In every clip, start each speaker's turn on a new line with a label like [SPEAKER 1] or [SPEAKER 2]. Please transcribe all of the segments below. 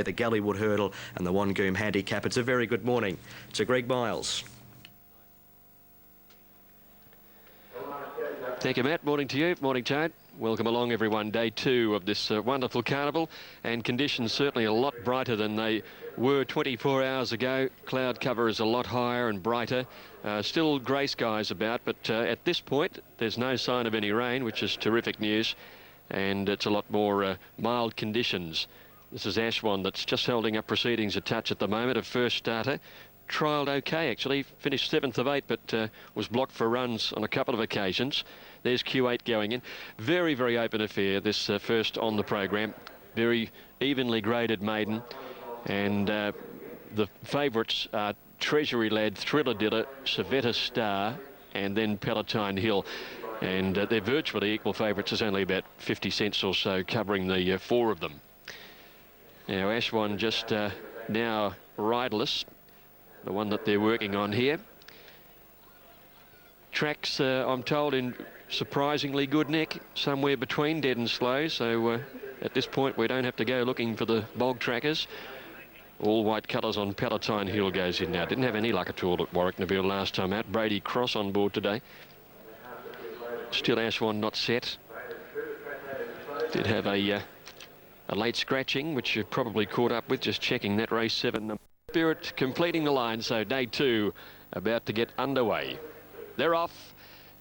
[SPEAKER 1] the Galleywood hurdle and the Wangoom handicap. It's a very good morning to Greg Miles.
[SPEAKER 2] Thank you, Matt. Morning to you. Morning, Toad. Welcome along, everyone. Day 2 of this wonderful carnival, and conditions certainly a lot brighter than they were 24 hours ago. Cloud cover is a lot higher and brighter. Still grey skies about, but at this point there's no sign of any rain, which is terrific news, and it's a lot more mild conditions. This is Ashwan that's just holding up proceedings a touch at the moment. A first starter. Trialled okay, actually. Finished 7th of 8, but was blocked for runs on a couple of occasions. There's Q8 going in. Very, very open affair, this first on the program. Very evenly graded maiden. And the favourites are Treasury Lad, Thriller Diller, Savetta Star, and then Palatine Hill. And they're virtually equal favourites. There's only about 50 cents or so covering the 4 of them. Now, Ashwan just now riderless, the one that they're working on here. Tracks, I'm told, in surprisingly good nick, somewhere between dead and slow, so at this point we don't have to go looking for the bog trackers. All white colours on Palatine Hill goes in now. Didn't have any luck at all at Warrnambool last time out. Brady Cross on board today. Still Ashwan not set. Did have a late scratching, which you've probably caught up with, just checking that race 7. Spirit completing the line, so day 2 about to get underway. They're off.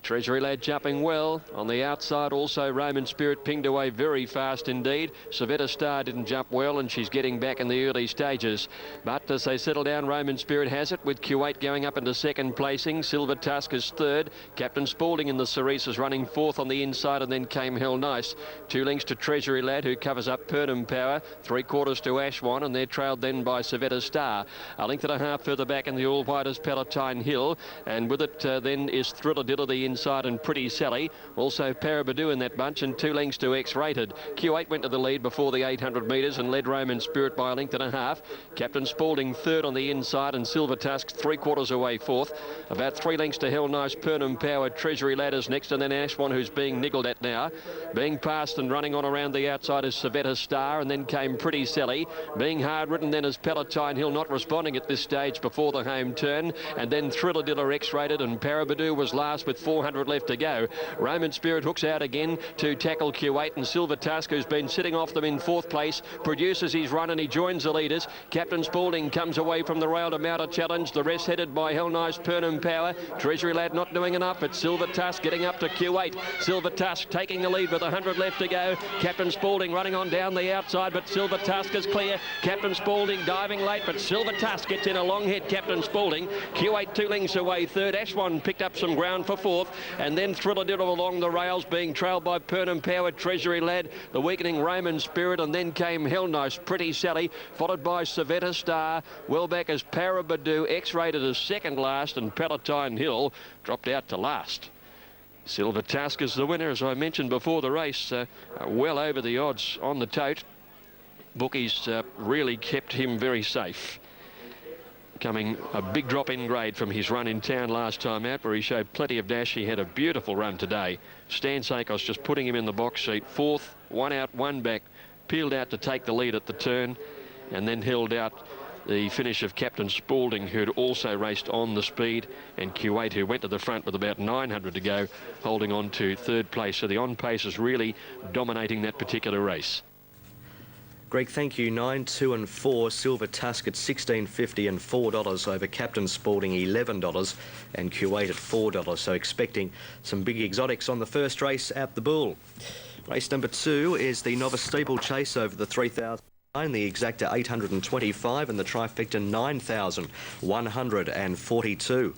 [SPEAKER 2] Treasury Lad jumping well. On the outside also Roman Spirit pinged away very fast indeed. Savetta Star didn't jump well and she's getting back in the early stages. But as they settle down, Roman Spirit has it with Q8 going up into 2nd placing. Silver Tusk is 3rd. Captain Spalding in the Cerise is running 4th on the inside, and then came Hell Nice. 2 lengths to Treasury Lad, who covers up Purnham Power. 3/4 to Ashwan, and they're trailed then by Savetta Star. A length and a half further back in the all white is Palatine Hill, and with it then is Thriller Diller the inside and Pretty Sally. Also Parabadoo in that bunch, and 2 lengths to X-Rated. Q8 went to the lead before the 800 metres and led Roman Spirit by a length and a half. Captain Spalding 3rd on the inside, and Silver Tusk 3/4 away 4th. About 3 lengths to Hell Nice, Purnham Power, Treasury Ladders next, and then Ashwan, who's being niggled at now. Being passed and running on around the outside is Savetta Star, and then came Pretty Sally. Being hard ridden then is Palatine Hill, not responding at this stage before the home turn, and then Thriller Diller X-Rated, and Parabadoo was last with 400 left to go. Roman Spirit hooks out again to tackle Q8, and Silver Tusk, who's been sitting off them in 4th place, produces his run and he joins the leaders. Captain Spalding comes away from the rail to mount a challenge. The rest headed by Hell Nice, Purnham Power. Treasury Lad not doing enough, but Silver Tusk getting up to Q8. Silver Tusk taking the lead with 100 left to go. Captain Spalding running on down the outside, but Silver Tusk is clear. Captain Spalding diving late, but Silver Tusk gets in a long head. Captain Spalding. Q8 2 lengths away 3rd. Ashwan picked up some ground for 4th, and then Thriller Diller along the rails, being trailed by Purnham Power, Treasury Lad, the weakening Roman Spirit, and then came Hell Nice, Pretty Sally, followed by Savetta Star. Well back as Parabadoo, X-Rated as 2nd last, and Palatine Hill dropped out to last. Silver Tusk is the winner, as I mentioned before the race, well over the odds on the tote. Bookies really kept him very safe. Coming a big drop in grade from his run in town last time out, where he showed plenty of dash. He had a beautiful run today. Stan Sakos just putting him in the box seat. 4th, 1 out, 1 back. Peeled out to take the lead at the turn, and then held out the finish of Captain Spalding, who'd also raced on the speed, and Q8, who went to the front with about 900 to go, holding on to 3rd place. So the on-pace is really dominating that particular race.
[SPEAKER 1] Greg, thank you. 9, 2 and 4. Silver Tusk at $16.50 and $4 over Captain Spalding, $11, and Q8 at $4. So expecting some big exotics on the first race at the Bull. Race number 2 is the novice steeplechase over the 3,000. The exacta 825 and the trifecta 9,142.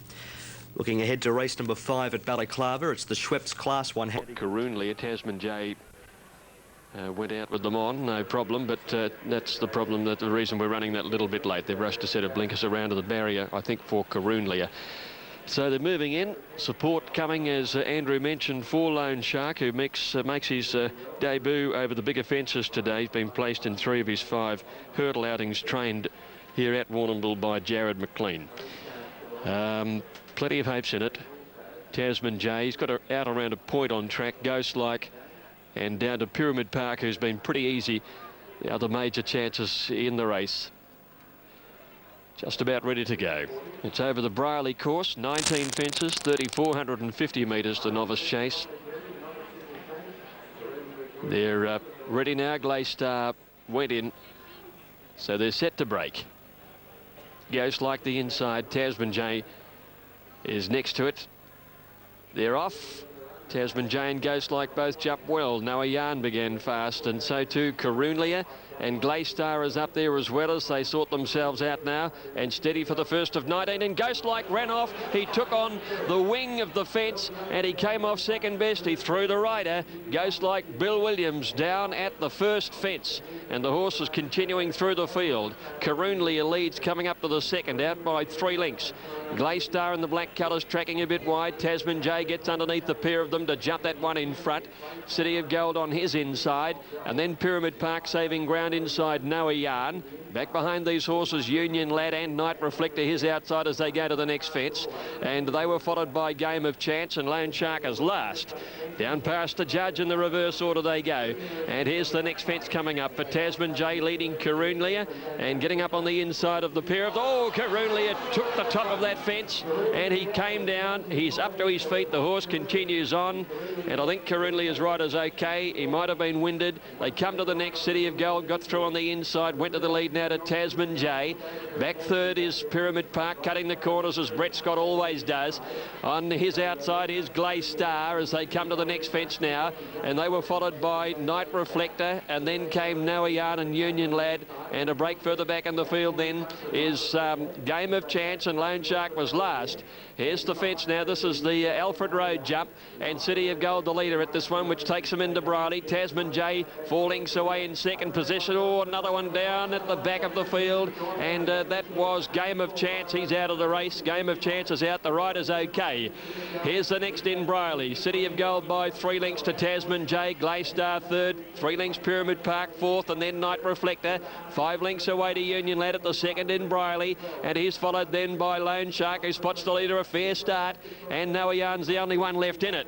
[SPEAKER 1] Looking ahead to race number 5 at Balaclava, it's the Schweppes Class 1.
[SPEAKER 2] Karoonlia, Tasman J went out with them on, no problem, but that's the problem, that the reason we're running that little bit late. They've rushed a set of blinkers around to the barrier, I think, for Karoonlia. So they're moving in. Support coming, as Andrew mentioned, for Lone Shark, who makes his debut over the bigger fences today. He's been placed in 3 of his 5 hurdle outings trained here at Warrnambool by Jared McLean. Plenty of hopes in it. Tasman J, he's got out around a point on track, Ghost Like, and down to Pyramid Park, who's been pretty easy the other major chances in the race. Just about ready to go. It's over the Brierley course, 19 fences, 3,450 metres to novice chase. They're ready now. Glaystar went in, so they're set to break. Goes like the inside. Tasman J is next to it. They're off. Tasman J and Ghost Like both jump well. Noah Yarn began fast, and so too Karoonlia. And Glaystar is up there as well as they sort themselves out now. And steady for the first of 19. And Ghost Like ran off. He took on the wing of the fence and he came off second best. He threw the rider. Ghost Like Bill Williams down at the first fence. And the horse is continuing through the field. Karoonlia leads coming up to the second, out by 3 lengths. Glaystar in the black colours tracking a bit wide. Tasman J gets underneath the pair of them to jump that one in front. City of Gold on his inside. And then Pyramid Park saving ground inside Noah Yarn. Back behind these horses, Union Lad and Night Reflector, his outside as they go to the next fence. And they were followed by Game of Chance and Lone Shark as last. Down past the judge in the reverse order they go. And here's the next fence coming up for Tasman J leading Karoonlia and getting up on the inside of the pair of... Oh, Karoonlia took the top of that fence and he came down. He's up to his feet. The horse continues on. And I think Karoonlia's rider's okay. He might have been winded. They come to the next. City of Gold got through on the inside, went to the lead now to Tasman J. Back third is Pyramid Park, cutting the corners as Brett Scott always does. On his outside is Glaystar as they come to the next fence now, and they were followed by Night Reflector, and then came Noah Yarn and Union Lad, and a break further back in the field then is Game of Chance, and Lone Shark was last. Here's the fence now. This is the Alfred Road jump, and City of Gold the leader at this one, which takes him into Brierley. Tasman J 4 lengths away in second position. Oh, another one down at the back of the field, and that was Game of Chance. He's out of the race. Game of Chance is out. The rider's okay. Here's the next in Brierley. City of Gold by 3 lengths to Tasman J. Glaystar third. 3 lengths Pyramid Park fourth, and then Night Reflector. 5 lengths away to Union Lad at the second in Brierley, and he's followed then by Lone Shark, who spots the leader a fair start, and Noah Yarn's the only one left in it.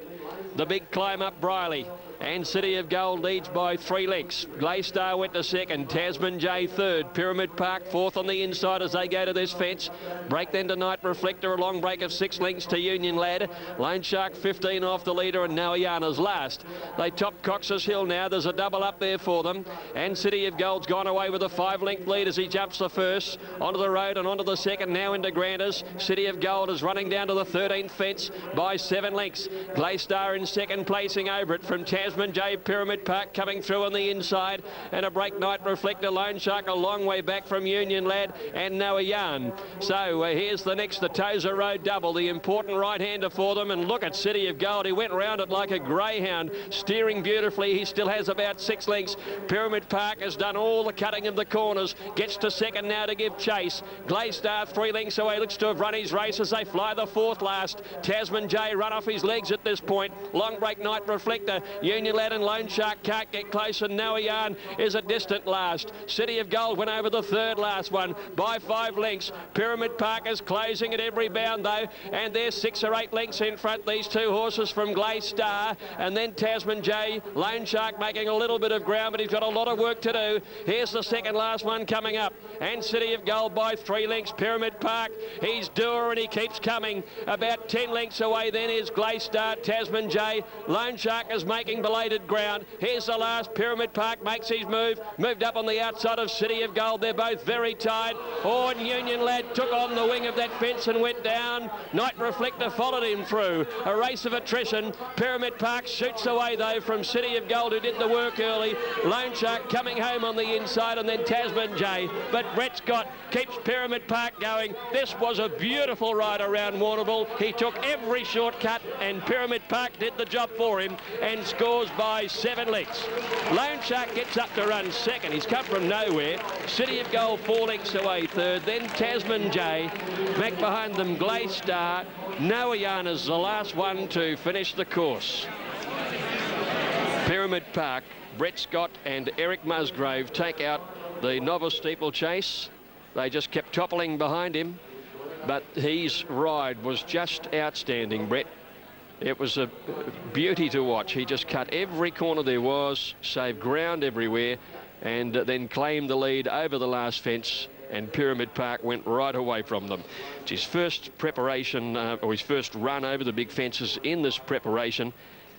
[SPEAKER 2] The big climb up Brierley, and City of Gold leads by 3 lengths. Glaystar went to second, Tasman J third, Pyramid Park fourth on the inside as they go to this fence. Break then to Night Reflector, a long break of 6 lengths to Union Lad. Lone Shark 15 off the leader, and Noah Yarn is last. They top Cox's Hill now. There's a double up there for them, and City of Gold's gone away with a 5-length lead as he jumps the first onto the road and onto the second, now into Granders. City of Gold is running down to the 13th fence by 7 lengths. Glaystar in second, placing over it from Tasman J. Pyramid Park coming through on the inside, and a break Night Reflector. Lone Shark a long way back from Union Lad and Noah Yarn. So here's the next, the Tozer Road double, the important right-hander for them. And look at City of Gold. He went round it like a greyhound, steering beautifully. He still has about 6 lengths. Pyramid Park has done all the cutting of the corners, gets to second now to give chase. Glaystar 3 lengths away, looks to have run his race as they fly the fourth last. Tasman J run off his legs at this point. Long break Night Reflector. Union Lad and Lone Shark can't get close, and Noah Yarn is a distant last. City of Gold went over the third last one by 5 lengths. Pyramid Park is closing at every bound though, and they're 6 or 8 lengths in front, these 2 horses from Glaystar, and then Tasman J. Lone Shark making a little bit of ground, but he's got a lot of work to do. Here's the second last one coming up, and City of Gold by 3 lengths. Pyramid Park, he's doer and he keeps coming. About 10 lengths away then is Glaystar. Tasman J. Lone Shark is making belated ground. Here's the last. Pyramid Park makes his move, moved up on the outside of City of Gold. They're both very tight. Oh, and Union Lad took on the wing of that fence and went down. Night Reflector followed him through a race of attrition. Pyramid Park shoots away though from City of Gold, who did the work early. Lone Shark coming home on the inside, and then Tasman J. But Brett Scott keeps Pyramid Park going. This was a beautiful ride around Warrnambool. He took every shortcut, and Pyramid Park did the job for him and scores by 7 lengths. Lone Shark gets up to run second. He's come from nowhere. City of Gold 4 lengths away third. Then Tasman J. Back behind them Glaystar. Noah Yarn is the last one to finish the course. Pyramid Park, Brett Scott and Eric Musgrave take out the novice steeplechase. They just kept toppling behind him, but his ride was just outstanding, Brett. It was a beauty to watch. He just cut every corner there was, saved ground everywhere, and then claimed the lead over the last fence, and Pyramid Park went right away from them. It's his first preparation, or his first run over the big fences in this preparation,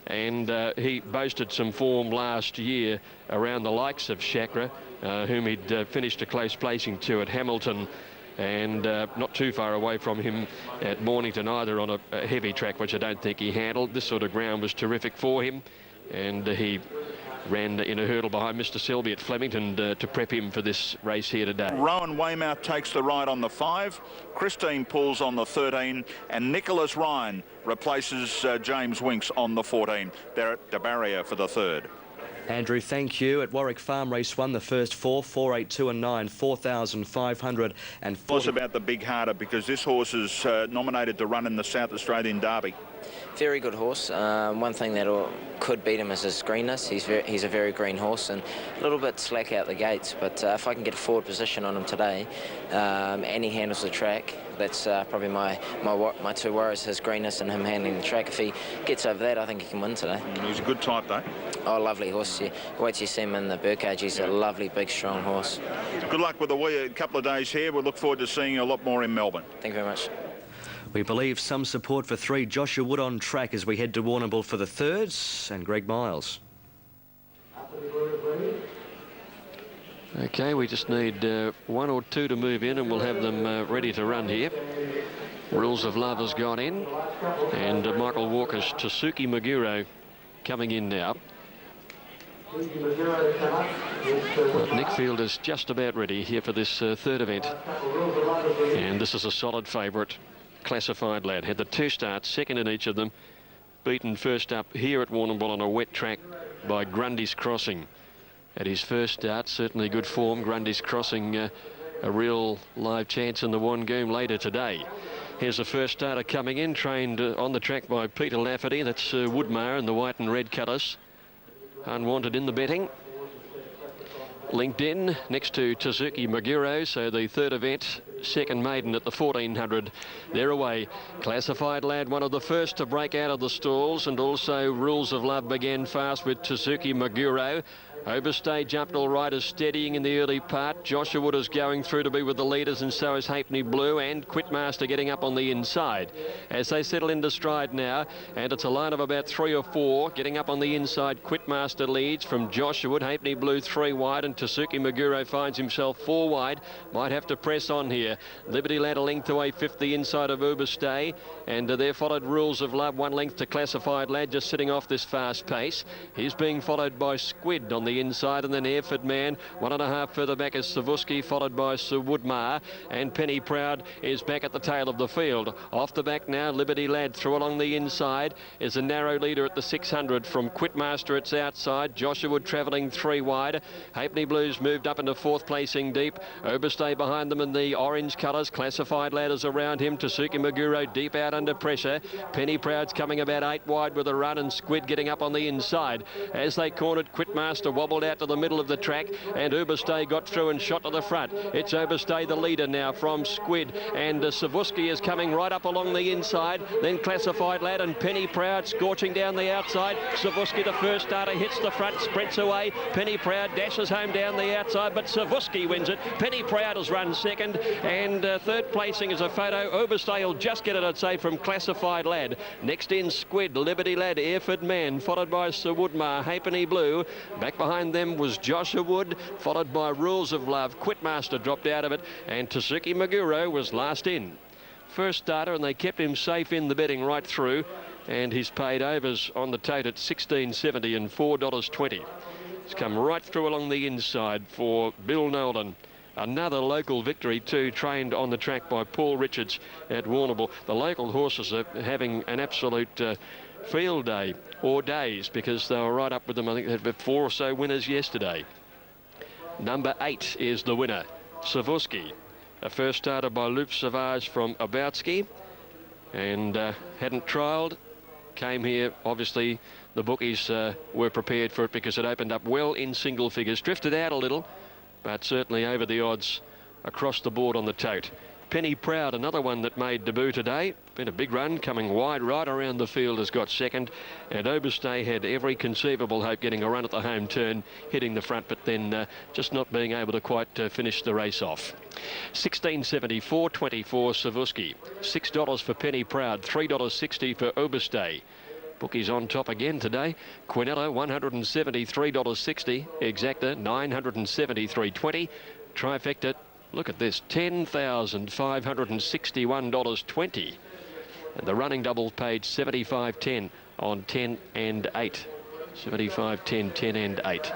[SPEAKER 2] and he boasted some form last year around the likes of Chakra, whom he'd finished a close placing to at Hamilton, and not too far away from him at Mornington either, on a heavy track, which I don't think he handled. This sort of ground was terrific for him, and he ran in a hurdle behind Mr. Selby at Flemington to prep him for this race here today.
[SPEAKER 3] Rowan Weymouth takes the ride on the 5, Christine Pools on the 13, and Nicholas Ryan replaces James Winks on the 14. They're at the barrier for the 3rd.
[SPEAKER 1] Andrew, thank you. At Warwick Farm Race 1, the first 4, 4, 8, 2 and 9, 4,500 and...
[SPEAKER 3] What's about the Big Harder, because this horse is nominated to run in the South Australian Derby?
[SPEAKER 4] Very good horse. One thing that could beat him is his greenness. He's a very green horse and a little bit slack out the gates, but if I can get a forward position on him today and he handles the track, that's probably my two worries, his greenness and him handling the track. If he gets over that, I think he can win today.
[SPEAKER 3] He's a good type, though.
[SPEAKER 4] Oh, lovely horse. Yeah. Wait till you see him in the Burkage. He's a lovely, big, strong horse.
[SPEAKER 3] Good luck with a couple of days here. We'll look forward to seeing you a lot more in Melbourne.
[SPEAKER 4] Thank you very much.
[SPEAKER 1] We believe some support for 3, Joshua Wood on track as we head to Warrnambool for the 3rds, and Greg Miles.
[SPEAKER 2] Okay, we just need 1 or 2 to move in, and we'll have them ready to run here. Rules of Love has gone in, and Michael Walker's Tasuki Maguro coming in now. But Nick Field is just about ready here for this 3rd event, and this is a solid favourite. Classified Lad had the 2 starts, 2nd in each of them, beaten first up here at Warrnambool on a wet track by Grundy's Crossing. At his first start, certainly good form. Grundy's Crossing a real live chance in the Wangoom later today. Here's the first starter coming in, trained on the track by Peter Lafferty. That's Woodmar in the white and red colours. Unwanted in the betting. Linked in next to Tasuki Maguro, so the 3rd event, 2nd maiden at the 1400. They're away. Classified Lad, one of the first to break out of the stalls, and also Rules of Love began fast with Tasuki Maguro. Overstay jumped all right, is steadying in the early part. Joshua Wood is going through to be with the leaders, and so is Halfpenny Blue, and Quitmaster getting up on the inside as they settle into stride now, and it's a line of about 3 or 4 getting up on the inside. Quitmaster leads from Joshua Wood. Halfpenny Blue 3 wide, and Tasuki Maguro finds himself 4 wide. Might have to press on here. Liberty Lad a length away, 5th the inside of Overstay, and there followed Rules of Love, 1 length to Classified Lad, just sitting off this fast pace. He's being followed by Squid on the inside, and then Airford Man 1.5 further back is Savousky, followed by Sir Woodmar, and Penny Proud is back at the tail of the field. Off the back now, Liberty Lad through along the inside is a narrow leader at the 600 from Quitmaster. It's outside. Joshua Wood travelling 3 wide. Halfpenny Blues moved up into 4th placing deep. Overstay behind them in the orange colours. Classified Lad is around him. Tasuki Maguro deep out under pressure. Penny Proud's coming about 8 wide with a run, and Squid getting up on the inside. As they cornered, Quitmaster wobbled out to the middle of the track, and Overstay got through and shot to the front. It's Overstay the leader now from Squid, and Savousky is coming right up along the inside. Then Classified Lad and Penny Proud scorching down the outside. Savousky, the first starter, hits the front, sprints away. Penny Proud dashes home down the outside, but Savousky wins it. Penny Proud has run 2nd, and 3rd placing is a photo. Overstay will just get it, I'd say, from Classified Lad. Next in Squid, Liberty Lad, Airford Man, followed by Sir Woodmar, Halfpenny Blue. Back behind them was Joshua Wood, followed by Rules of Love. Quitmaster dropped out of it, and Tasuki Maguro was last in. First starter, and they kept him safe in the betting right through, and he's paid overs on the tote at $16.70 and $4.20. It's come right through along the inside for Bill Nolan. Another local victory too, trained on the track by Paul Richards at Warrnambool. The local horses are having an absolute field day, or days, because they were right up with them. I think they had 4 or so winners yesterday. Number 8 is the winner, Savousky. A first starter by Luke Savage from Aboutsky, and hadn't trialled. Came here, obviously the bookies were prepared for it because it opened up well in single figures. Drifted out a little, but certainly over the odds across the board on the tote. Penny Proud, another one that made debut today. Been a big run, coming wide right around the field, has got second. And Overstay had every conceivable hope getting a run at the home turn, hitting the front, but then just not being able to quite finish the race off. 16.74, 24 Savusky. $6 for Penny Proud, $3.60 for Overstay. Bookies on top again today. Quinella, $173.60. Exacta, $973.20. Trifecta, look at this, $10,561.20. And the running double paid $75.10 on 10 and 8. $75.10, 10 and 8.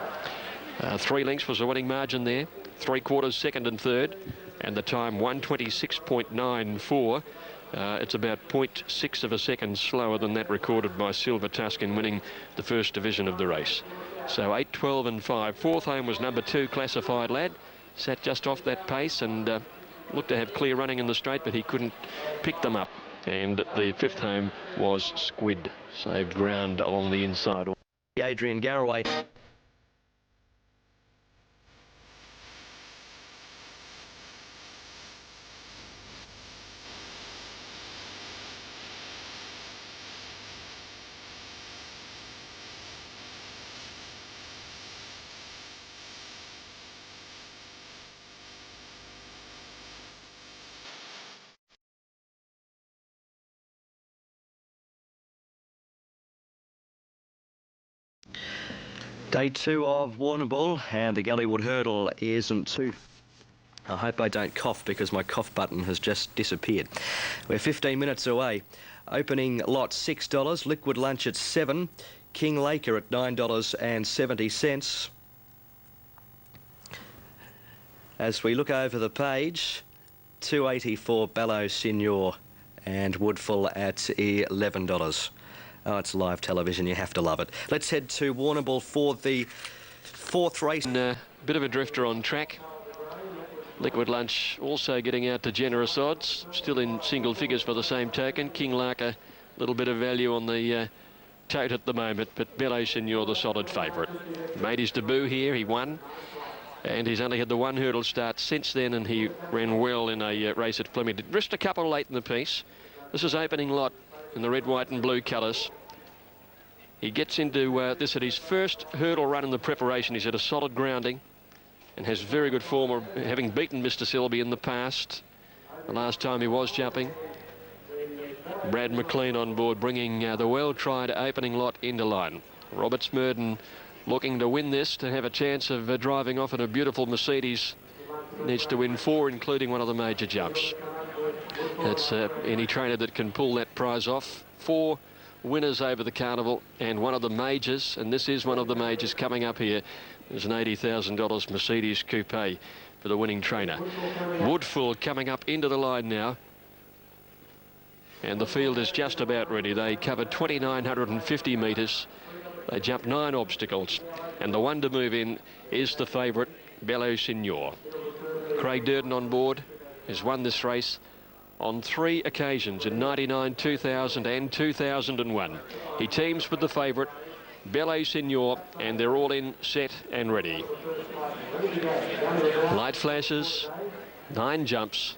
[SPEAKER 2] 3 lengths was the winning margin there. 3/4 second and third. And the time 126.94. It's about 0.6 of a second slower than that recorded by Silver Tusk in winning the first division of the race. So 8, 12 and 5. Fourth home was number 2, Classified Lad. Sat just off that pace and looked to have clear running in the straight, but he couldn't pick them up. And the fifth home was Squid. Saved ground along the inside.
[SPEAKER 1] Adrian Garraway. Day 2 of Warrnambool, and the Galleywood hurdle isn't too... I hope I don't cough because my cough button has just disappeared. We're 15 minutes away. Opening lot $6, Liquid Lunch at $7, King Laker at $9.70. As we look over the page, $2.80 Bellow Signor and Woodful at $11. Oh, it's live television. You have to love it. Let's head to Warrnambool for the fourth race.
[SPEAKER 2] And, bit of a drifter on track. Liquid Lunch also getting out to generous odds. Still in single figures for the same token. King Larker, a little bit of value on the tote at the moment, but Bellow Signor the solid favourite. Made his debut here. He won. And he's only had the one hurdle start since then, and he ran well in a race at Flemington. Risked a couple late in the piece. This is opening lot in the red, white and blue colours. He gets into this at his first hurdle run in the preparation. He's at a solid grounding and has very good form of having beaten Mr. Selby in the past. The last time he was jumping. Brad McLean on board, bringing the well-tried opening lot into line. Robert Smurden looking to win this, to have a chance of driving off in a beautiful Mercedes. Needs to win 4, including one of the major jumps. That's any trainer that can pull that prize off. 4 winners over the carnival and one of the majors, and this is one of the majors coming up here. There's an $80,000 Mercedes coupe for the winning trainer. Woodful coming up into the line now, and the field is just about ready. They covered 2,950 metres. They jumped 9 obstacles, and the one to move in is the favourite, Bellow Signor. Craig Durden on board has won this race on 3 occasions in 99, 2000 and 2001. He teams with the favourite, Bellow Signor, and they're all in, set and ready. Light flashes, 9 jumps.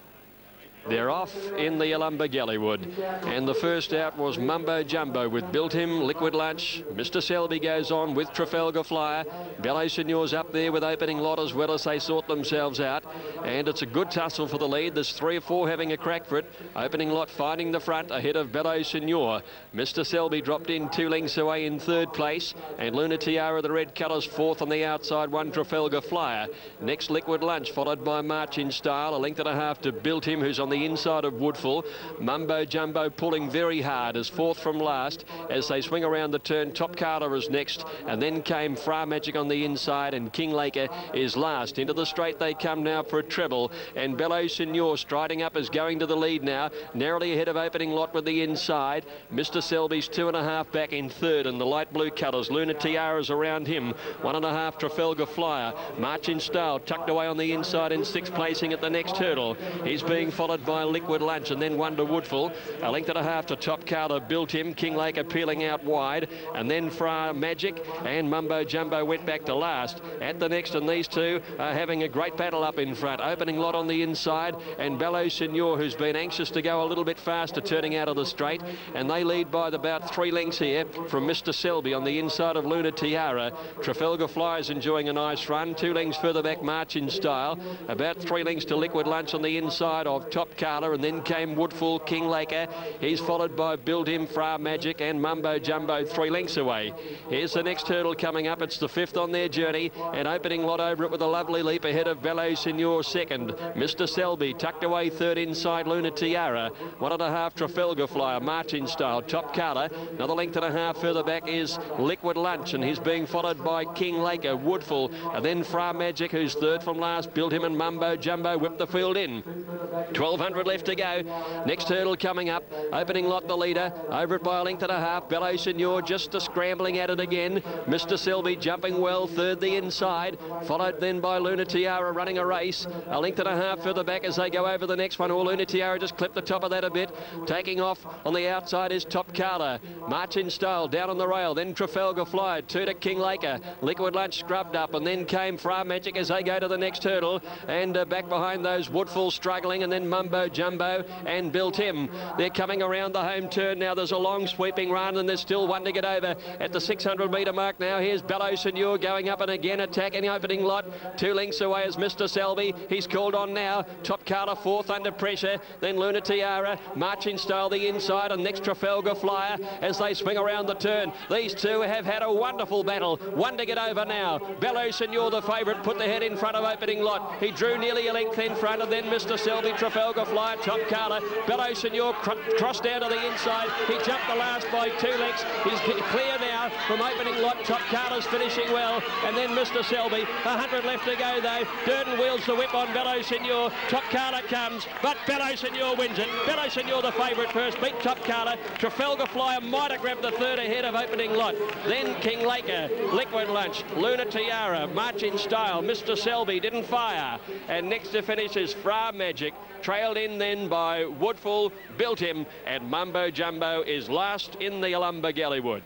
[SPEAKER 2] They're off in the Yalumba Galleywood, and the first out was Mumbo Jumbo with Built Him, Liquid Lunch. Mr. Selby goes on with Trafalgar Flyer. Bellow Signor's up there with opening lot as well as they sort themselves out, and it's a good tussle for the lead. There's 3 or 4 having a crack for it. Opening lot finding the front ahead of Bellow Signor. Mr. Selby dropped in 2 lengths away in 3rd place, and Luna Tiara, the red colours, 4th on the outside, 1 Trafalgar Flyer. Next Liquid Lunch, followed by March in Style, a length and a half to Built Him, who's on the inside of Woodful. Mumbo Jumbo pulling very hard as 4th from last as they swing around the turn. Top Carter is next, and then came Fra Magic on the inside, and King Laker is last. Into the straight they come now for a treble, and Bellow Signor striding up is going to the lead now, narrowly ahead of opening lot with the inside. Mr. Selby's 2.5 back in 3rd, and the light blue colours. Luna Tiara's around him, 1.5 Trafalgar Flyer. March in Style tucked away on the inside in 6th, placing at the next hurdle. He's being followed by Liquid Lunch, and then Wonder Woodful. A length and a half to Top Carter, Built Him, King Laker peeling out wide, and then Fra Magic and Mumbo Jumbo went back to last. At the next, and these two are having a great battle up in front. Opening lot on the inside, and Bello Signor, who's been anxious to go a little bit faster, turning out of the straight, and they lead by about 3 lengths here from Mr. Selby on the inside of Luna Tiara. Trafalgar Fly is enjoying a nice run. 2 lengths further back, March in Style. About 3 lengths to Liquid Lunch on the inside of Top Carter, and then came Woodful, King Laker. He's followed by Build Him, Fra Magic, and Mumbo Jumbo 3 lengths away. Here's the next hurdle coming up. It's the 5th on their journey, and opening lot over it with a lovely leap ahead of Bello Signor second. Mr. Selby tucked away third inside Luna Tiara. 1.5 Trafalgar Flyer, March in Style, Top Carter. Another length and a half further back is Liquid Lunch, and he's being followed by King Laker, Woodful, and then Fra Magic, who's third from last. Build Him and Mumbo Jumbo whip the field in. 1,200 left to go. Next hurdle coming up. Opening lot the leader. Over it by a length and a half. Bello Signor just scrambling at it again. Mr. Selby jumping well, third the inside. Followed then by Luna Tiara running a race. A length and a half further back as they go over the next one. Luna Tiara just clipped the top of that a bit. Taking off on the outside is Top Carter. March in Style down on the rail. Then Trafalgar Fly. 2 to King Laker. Liquid Lunch scrubbed up, and then came Fra Magic as they go to the next hurdle. And back behind those, Woodful struggling, and then Mumbo Jumbo and Built Him. They're coming around the home turn now. There's a long sweeping run, and there's still one to get over at the 600 metre mark now. Here's Bello Signor going up and again, attacking opening lot. 2 lengths away is Mr. Selby. He's called on now. Top Carter fourth under pressure. Then Luna Tiara. March in Style the inside, and next Trafalgar Flyer as they swing around the turn. These two have had a wonderful battle. One to get over now. Bello Signor, the favourite, put the head in front of opening lot. He drew nearly a length in front, and then Mr. Selby, Trafalgar Flyer, Top Carter. Bello Signor crossed down to the inside. He jumped the last by 2 lengths. He's clear now from opening lot. Top Carter's finishing well, and then Mr. Selby. 100 left to go though. Durden wheels the whip on Bello Signor. Top Carter comes, but Bello Signor wins it. Bello Signor, the favourite first, beat Top Carter. Trafalgar Flyer might have grabbed the third ahead of opening lot. Then King Laker, Liquid Lunch, Luna Tiara, March in Style. Mr. Selby didn't fire, and next to finish is Fra Magic, trailed in then by Woodful, Built Him, and Mumbo Jumbo is last in the Alumba Galleywood.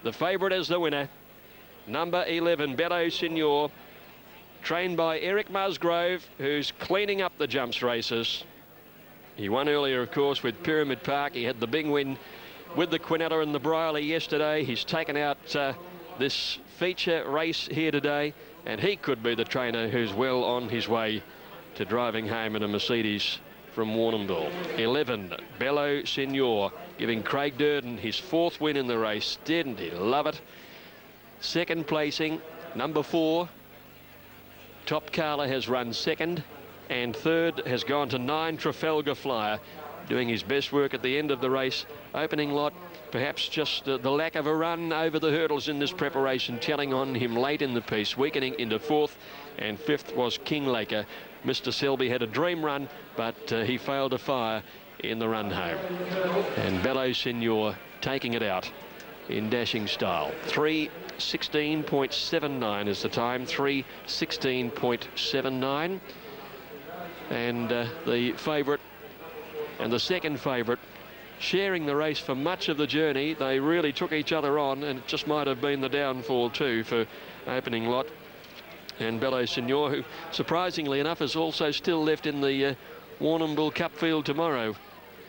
[SPEAKER 2] The favourite is the winner, number 11, Bello Signor, trained by Eric Musgrove, who's cleaning up the jumps races. He won earlier, of course, with Pyramid Park. He had the big win with the Quinella and the Briley yesterday. He's taken out this feature race here today, and he could be the trainer who's well on his way to driving home in a Mercedes from Warrnambool. 11, Bello Signor, giving Craig Durden his 4th win in the race. Didn't he love it? Second placing, number 4, Top Carter has run second, and third has gone to 9, Trafalgar Flyer, doing his best work at the end of the race. Opening lot, perhaps just the lack of a run over the hurdles in this preparation telling on him late in the piece, weakening into 4th, and 5th was King Laker. Mr. Selby had a dream run, but he failed to fire in the run home. And Bello Signor taking it out in dashing style. 3:16.79 is the time, 3:16.79. And the favourite and the second favourite sharing the race for much of the journey. They really took each other on, and it just might have been the downfall too for opening lot. And Bello Signor, who surprisingly enough is also still left in the Warrnambool Cup field tomorrow.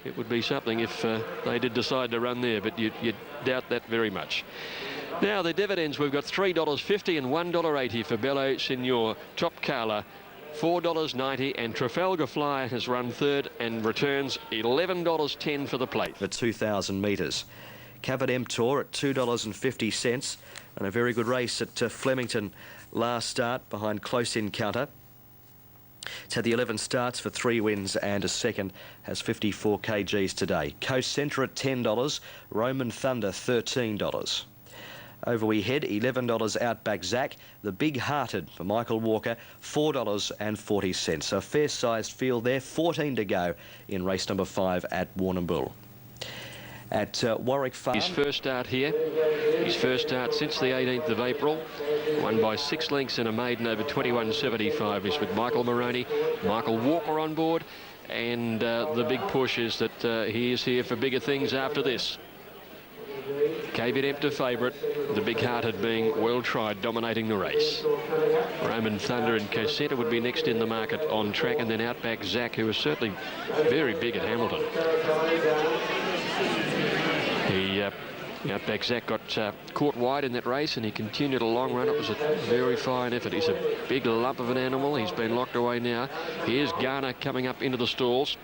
[SPEAKER 2] It would be something if they did decide to run there, but you'd doubt that very much. Now the dividends, we've got $3.50 and $1.80 for Bello Signor. Top Carter, $4.90, and Trafalgar Flyer has run third and returns $11.10 for the plate.
[SPEAKER 1] For 2,000 metres. Covered M Tour at $2.50, and a very good race at Flemington last start behind Close Encounter. It's had the 11 starts for 3 wins and a second, has 54 kgs today. Coast Centre at $10, Roman Thunder $13. Over we head, $11 Outback Zac, the Big Hearted for Michael Walker, $4.40. So a fair-sized field there, 14 to go in race number 5 at Warrnambool. At Warwick Farm.
[SPEAKER 2] His first start here, his first start since the 18th of April, won by 6 lengths in a maiden over 21.75. Is with Michael Moroney, Michael Walker on board, and the big push is that he is here for bigger things after this. Caveat Emptor favourite, the big-hearted being well tried, dominating the race. Roman Thunder and Cosetta would be next in the market on track, and then Outback Zack, who was certainly very big at Hamilton. Outback Zack got caught wide in that race, and he continued a long run. It was a very fine effort. He's a big lump of an animal. He's been locked away now. Here's Garner coming up into the stalls.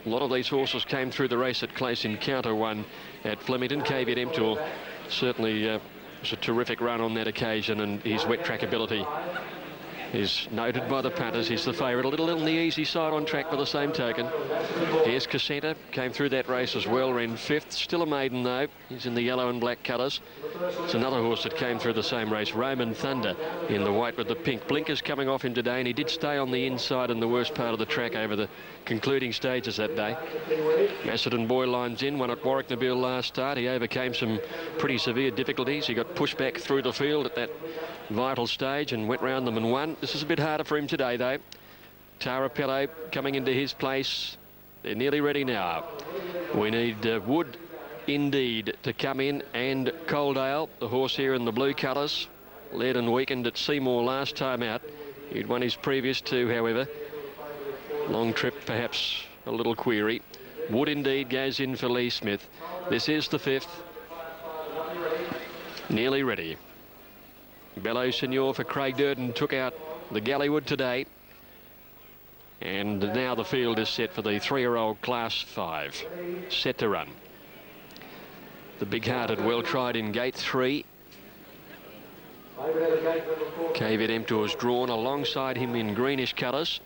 [SPEAKER 2] A lot of these horses came through the race at Close Encounter one at Flemington. Caveat Emptor certainly was a terrific run on that occasion, and his wet track ability is noted by the punters. He's the favourite, a little on the easy side on track by the same token. Here's Cosetta, came through that race as well, ran 5th. Still a maiden though. He's in the yellow and black colours. It's another horse that came through the same race, Roman Thunder, in the white with the pink. Blinkers coming off him today, and he did stay on the inside in the worst part of the track over the concluding stages that day. Macedon Boy lines in, won at Warrnambool last start. He overcame some pretty severe difficulties. He got pushed back through the field at that vital stage and went round them and won. This is a bit harder for him today though. Tarapello coming into his place. They're nearly ready now. We need Wood Indeed to come in, and Coaldale, the horse here in the blue colours, led and weakened at Seymour last time out. He'd won his previous two, however. Long trip, perhaps a little query. Wood Indeed goes in for Lee Smith. This is the 5th. Nearly ready. Bellow Senior for Craig Durden took out the Galleywood today. And now the field is set for the 3-year-old Class 5. Set to run. The big-hearted, well-tried in gate 3. Caveat Emptor is drawn alongside him in greenish colours.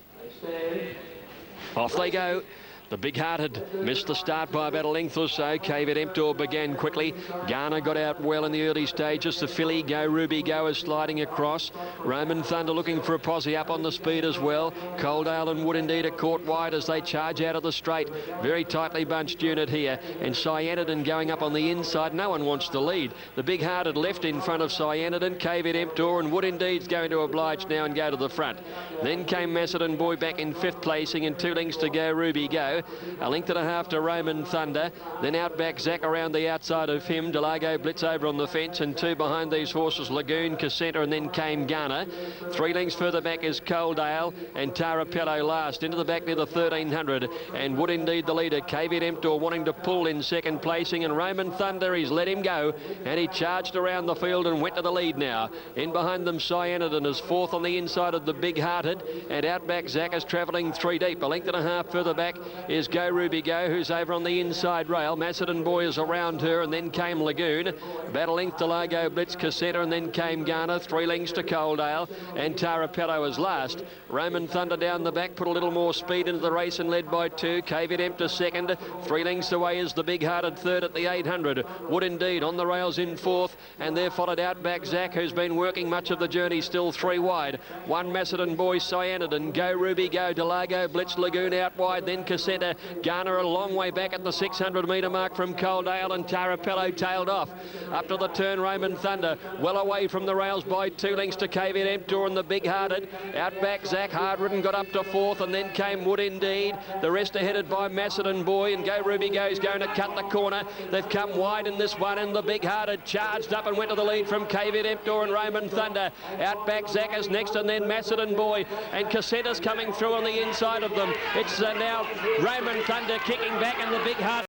[SPEAKER 2] Off they go. The big-hearted missed the start by about a length or so. Caveat Emptor began quickly. Garner got out well in the early stages. The filly, Go Ruby Go, is sliding across. Roman Thunder looking for a posse up on the speed as well. Coaldale and Wood Indeed are caught wide as they charge out of the straight. Very tightly bunched unit here. And Cyanidin going up on the inside. No one wants to lead. The big-hearted left in front of Cyanidin. Caveat Emptor and Wood Indeed's going to oblige now and go to the front. Then came Macedon Boy back in 5th placing, and 2 lengths to Go Ruby Go. A length and a half to Roman Thunder. Then Outback Zack around the outside of him. Delago Blitz over on the fence, and 2 behind these horses, Lagoon, Cosetta, and then came Garner. 3 lengths further back is Coaldale, and Tarapello last. Into the back near the 1300, and Wood Indeed the leader. Caveat Emptor wanting to pull in 2nd placing, and Roman Thunder, he's let him go, and he charged around the field and went to the lead now. In behind them, Cyanidin is 4th on the inside of the big-hearted, and Outback Zack is travelling 3 deep. A length and a half further back is Go Ruby Go, who's over on the inside rail. Macedon Boy is around her, and then came Lagoon. About a length to Lago Blitz, Cosetta, and then came Garner. 3 lengths to Coaldale, and Tarapello is last. Roman Thunder down the back, put a little more speed into the race and led by 2. Caveat Emptor 2nd. 3 lengths away is the big-hearted 3rd at the 800. Wood Indeed on the rails in 4th, and there followed Outback Zack, who's been working much of the journey, still 3 wide. 1 Macedon Boy, Cyanidin, Go Ruby Go, Delago Blitz, Lagoon out wide, then Cosetta. Garner a long way back at the 600-metre mark from Coaldale, and Tarapello tailed off. Up to the turn, Roman Thunder, well away from the rails by 2 lengths to Caveat Emptor and the big-hearted. Outback Zack, hard-ridden, got up to 4th, and then came Wood Indeed. The rest are headed by Macedon Boy, and Go Ruby Go is going to cut the corner. They've come wide in this one, and the big-hearted charged up and went to the lead from Caveat Emptor and Roman Thunder. Outback Zack is next, and then Macedon Boy, and Cosetta's coming through on the inside of them. It's now Roman Thunder kicking back, and the big-hearted